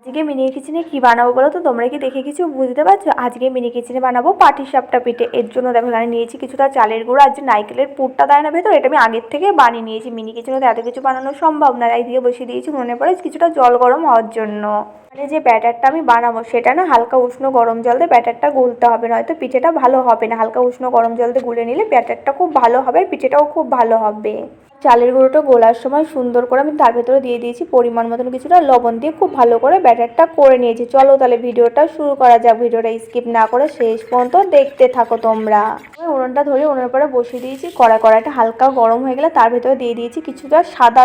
আজকে মিনি কিচেনে কি বানাবো বলো তো? তোমরা কি দেখে কিছু বুঝতে পারছো? আজকে মিনি কিচেনে বানাবো পাটিসাপটা পিঠে। এর জন্য দেখো এখানে নিয়েছি কিছুটা চালের গুঁড়ো, আর যে নারকেলের পুরটা দেয় না ভেতর, এটা আমি আগের থেকে বানিয়ে নিয়েছি। মিনি কিচেনে তো এত কিছু বানানো সম্ভব না, তাই দিয়ে বসিয়ে দিয়েছি মনে পড়ে কিছুটা জল গরম হওয়ার জন্য। মানে যে ব্যাটারটা আমি বানাবো সেটা না হালকা উষ্ণ গরম জল দিয়ে ব্যাটারটা গুলতে হবে, নয়তো পিঠেটা ভালো হবে না। হালকা উষ্ণ গরম জল দিয়ে গুলে নিলে ব্যাটারটা খুব ভালো হবে, আর পিঠেটাও খুব ভালো হবে। চালের গুঁড়োটা গোলার সময় সুন্দর করে আমি তার ভেতরে দিয়ে দিয়েছি পরিমাণ মতন কিছুটা লবণ দিয়ে খুব ভালো করে ব্যাটারটা করে নিয়েছি। চলো তাহলে ভিডিওটা শুরু করা যাক। ভিডিওটা স্কিপ না করে শেষ পর্যন্ত দেখতে থাকো তোমরা। আমি উনুনটা ধরে উনুনের পরে বসিয়ে দিয়েছি কড়াইটা হালকা গরম হয়ে গেলে তার ভেতরে দিয়ে দিয়েছি কিছুটা সাদা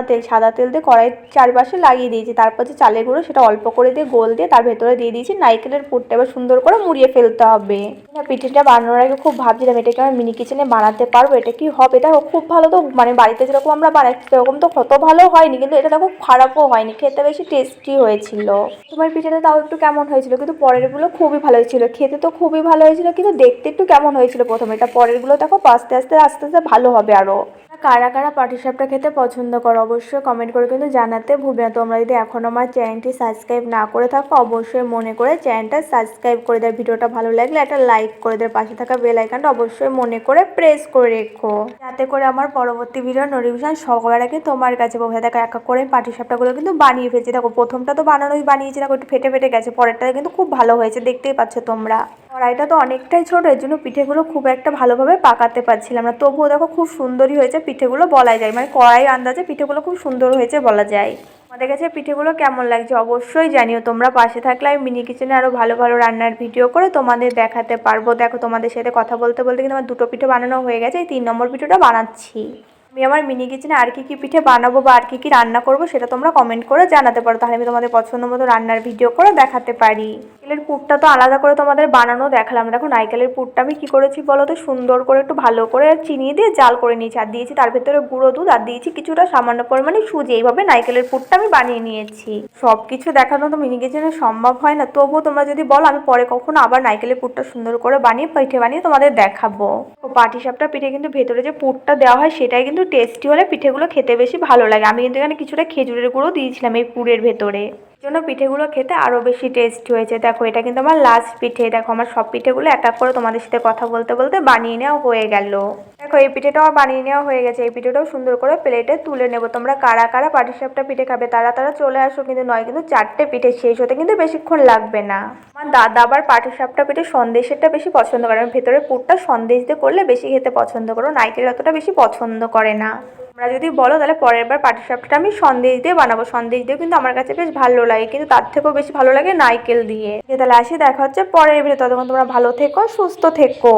তেল দিয়ে কড়াইয়ের চারপাশে লাগিয়ে দিয়েছি। তারপর যে চালের গুঁড়ো সেটা অল্প করে দিয়ে গোল দিয়ে তার ভেতরে দিয়ে দিয়েছি নারকেলের পুরটা। এবার সুন্দর করে মুড়িয়ে ফেলতে হবে। পিঠেটা বানানোর আগে খুব ভাবছিলাম এটাকে আমি মিনি কিচেনে বানাতে পারবো, এটা কি হবে। দেখো খুব ভালো তো, মানে বাড়িতে যেরকম আমরা বানাই সেরকম তো কত ভালো হয়নি, কিন্তু এটা দেখো খারাপও হয়নি, খেতে বেশি টেস্টি হয়েছিল। তোমার পিঠেটা তাও একটু কেমন হয়েছিল, কিন্তু পরেরগুলো খুবই ভালো হয়েছিল। খেতে তো খুবই ভালো হয়েছিল, কিন্তু দেখতে একটু কেমন হয়েছিল প্রথমে। এটা পরেরগুলো দেখো আস্তে আস্তে আস্তে আস্তে ভালো হবে আরো। কারা কারা পাটিসাপটা খেতে পছন্দ করো অবশ্যই কমেন্ট করে কিন্তু জানাতে ভুলবে না। তোমরা যদি এখনও আমার চ্যানেলটি সাবস্ক্রাইব না করে থাকো অবশ্যই মনে করে চ্যানেলটা সাবস্ক্রাইব করে দেয়। ভিডিওটা ভালো লাগলে একটা লাইক করে দেয়, পাশে থাকা বেল আইকনটা অবশ্যই মনে করে প্রেস করে রেখো, যাতে করে আমার পরবর্তী ভিডিওর নোটিফিকেশন সবার আগে তোমার কাছে পৌঁছে। দেখো এক এক করে পাটিসাপটাগুলো কিন্তু বানিয়ে ফেলছি। দেখো প্রথমটা তো বানিয়েছি, দেখো একটু ফেটে ফেটে গেছে, পরেরটা কিন্তু খুব ভালো হয়েছে, দেখতেই পাচ্ছ তোমরা। কড়াইটা তো অনেকটাই ছোট, এর জন্য পিঠেগুলো খুব একটা ভালোভাবে পাকাতে পারছিলাম না, তবুও দেখো খুব সুন্দরই হয়েছে পিঠেগুলো বলা যায়। মানে কড়াই আন্দাজে পিঠেগুলো খুব সুন্দর হয়েছে বলা যায়। আমাদের কাছে পিঠেগুলো কেমন লাগছে অবশ্যই জানিও। তোমরা পাশে থাকলে আমি মিনি কিচেনে আরও ভালো ভালো রান্নার ভিডিও করে তোমাদের দেখাতে পারবো। দেখো তোমাদের সাথে কথা বলতে বলতে কিন্তু আমার দুটো পিঠে বানানো হয়ে গেছে, এই 3 নম্বর পিঠেটা বানাচ্ছি। আমি আমার মিনি কিচেনে আর কি পিঠে বানাবো বা আর কি রান্না করবো সেটা তোমরা কমেন্ট করে জানাতে পারো, তাহলে আমি তোমাদের পছন্দ মতো রান্নার ভিডিও করে দেখাতে পারি। নারকেলের পুরটা তো আলাদা করে তোমাদের বানানো দেখালাম। দেখো নারকেলের পুরটা আমি কি করেছি বলো তো? সুন্দর করে একটু ভালো করে চিনি দিয়ে জাল করে নিয়েছি, আর দিয়েছি তার ভেতরে গুঁড়ো দুধ, আর দিয়েছি কিছুটা সামান্য পরিমাণে সুজি। এইভাবে নারকেলের পুরটা আমি বানিয়ে নিয়েছি। সব কিছু দেখানো তো মিনি কিচেনে সম্ভব হয় না, তবুও তোমরা যদি বলো আমি পরে কখনো আবার নারকেলের পুরটা সুন্দর করে বানিয়ে পিঠে বানিয়ে তোমাদের দেখাবো। পাটিসাপটা পিঠে কিন্তু ভেতরে যে পুরটা দেওয়া হয় সেটাই কিন্তু টেস্টি হলে পিঠেগুলো খেতে বেশি ভালো লাগে। আমি কিন্তু এখানে কিছুটা খেজুরের গুঁড়ো দিয়েছিলাম এই পুরের ভেতরে, জন্য পিঠেগুলো খেতে আরও বেশি টেস্টি হয়েছে। দেখো এটা কিন্তু আমার লাস্ট পিঠে। দেখো আমার সব পিঠেগুলো এক এক করে তোমাদের সাথে কথা বলতে বলতে বানিয়ে নেওয়া হয়ে গেল। দেখো এই পিঠেটাও বানিয়ে নেওয়া হয়ে গেছে, এই পিঠেটাও সুন্দর করে প্লেটে তুলে নেবো। তোমরা কারা কারা পাটিসাপটা পিঠে খাবে তারা তারা চলে আসো, কিন্তু নয় কিন্তু 4টে পিঠে শেষ হতে কিন্তু বেশিক্ষণ লাগবে না। আমার দাদা আবার পাটিসাপটা পিঠে সন্দেশেরটা বেশি পছন্দ করে, আমি ভেতরের পুরটা সন্দেশ দিয়ে করলে বেশি খেতে পছন্দ করো, নারকেল অতটা বেশি পছন্দ করে না। তোমরা যদি বলো তাহলে পরের বার পাটিসাপটা আমি সন্দেশ দিয়ে বানাবো। সন্দেশ দিয়েও কিন্তু আমার কাছে বেশ ভালো লাগে, কিন্তু তার থেকেও বেশি ভালো লাগে নারকেল দিয়ে। তাহলে আসি, দেখা হচ্ছে পরের ভিডিও। ততক্ষণ তোমরা ভালো থেকো, সুস্থ থেকো।